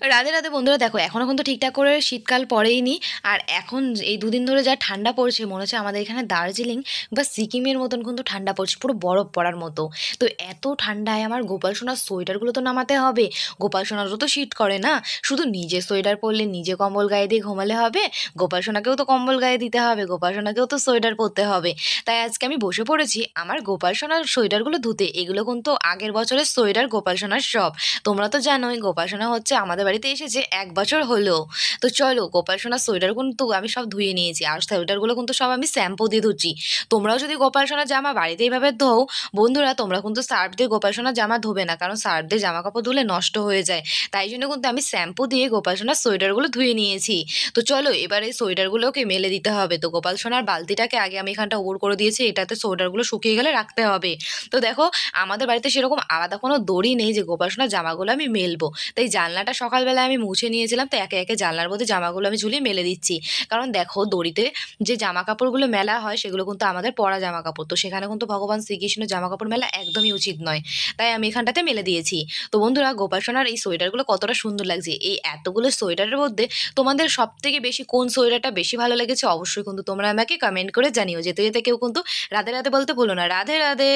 রাধে, রাধে বন্ধুরা। দেখো এখনো কিন্তু ঠিকঠাক করে শীতকাল পড়েইনি। আর এখন এই দুদিন ধরে যা ঠান্ডা পড়ছে মনে হচ্ছে আমাদের এখানে দার্জিলিং বা সিকিমের মতন কিন্তু ঠান্ডা পড়ছে, পুরো বরফ পড়ার মতো। তো এত ঠান্ডায় আমার গোপাল সোনার সোয়েটারগুলো তো নামাতে হবে। গোপাল সোনারও তো শীত করে না, শুধু নিজে সোয়েটার পরলে নিজে কম্বল গায়ে দিয়ে ঘুমালে হবে? গোপাল সোনাকেও তো কম্বল গায়ে দিতে হবে, গোপাল সোনাকেও তো সোয়েটার পরতে হবে। তাই আজকে আমি বসে পড়েছি আমার গোপাল সোনার সোয়েটারগুলো ধুতে। এগুলো কিন্তু আগের বছরের সোয়েটার গোপাল সোনার সব। তোমরা তো জানোই গোপাল সোনা হচ্ছে আমাদের বাড়িতে এসেছে 1 বছর হলো। তো চলো গোপাল সোনার সোয়েটার কিন্তু আমি সব ধুয়ে নিয়েছি, আর সোয়েটারগুলো কিন্তু সব আমি শ্যাম্পু দিয়ে ধুচ্ছি। তোমরাও যদি গোপাল সোনার জামা বাড়িতে এইভাবে ধোও বন্ধুরা, তোমরা কিন্তু সার্ফ দিয়ে গোপাল সোনার জামা ধোবে না, কারণ সার্ফ দিয়ে জামা কাপড় ধুলে নষ্ট হয়ে যায়। তাই জন্য কিন্তু আমি শ্যাম্পু দিয়ে গোপাল সোনার সোয়েটারগুলো ধুয়ে নিয়েছি। তো চলো এবার এই সোয়েটারগুলোকে মেলে দিতে হবে। তো গোপাল সোনার বালতিটাকে আগে আমি এখানটা ওর করে দিয়েছি, এটাতে সোয়েটারগুলো শুকিয়ে গেলে রাখতে হবে। তো দেখো আমাদের বাড়িতে সেরকম আলাদা কোনো দড়ি নেই যে গোপাল সোনার জামাগুলো আমি মেলবো। তাই জানলাটা সকালবেলা আমি মুছে নিয়েছিলাম, তো একে একে জানলার মধ্যে জামাগুলো আমি ঝুলিয়ে মেলে দিচ্ছি। কারণ দেখো দড়িতে যে জামা কাপড়গুলো মেলা হয় সেগুলো কিন্তু আমাদের পরা জামা কাপড়, তো সেখানে কিন্তু ভগবান শ্রীকৃষ্ণের জামা কাপড় মেলা একদমই উচিত নয়। তাই আমি এখানটাতে মেলে দিয়েছি। তো বন্ধুরা গোপাল সোনার এই সোয়েটারগুলো কতটা সুন্দর লাগছে, এই এতগুলো সোয়েটারের মধ্যে তোমাদের সব থেকে বেশি কোন সোয়েটারটা বেশি ভালো লেগেছে অবশ্যই কিন্তু তোমরা আমাকে কমেন্ট করে জানিও। যেতে যেতে কেউ কিন্তু রাধে রাধে বলতে ভুলো না। রাধে রাধে।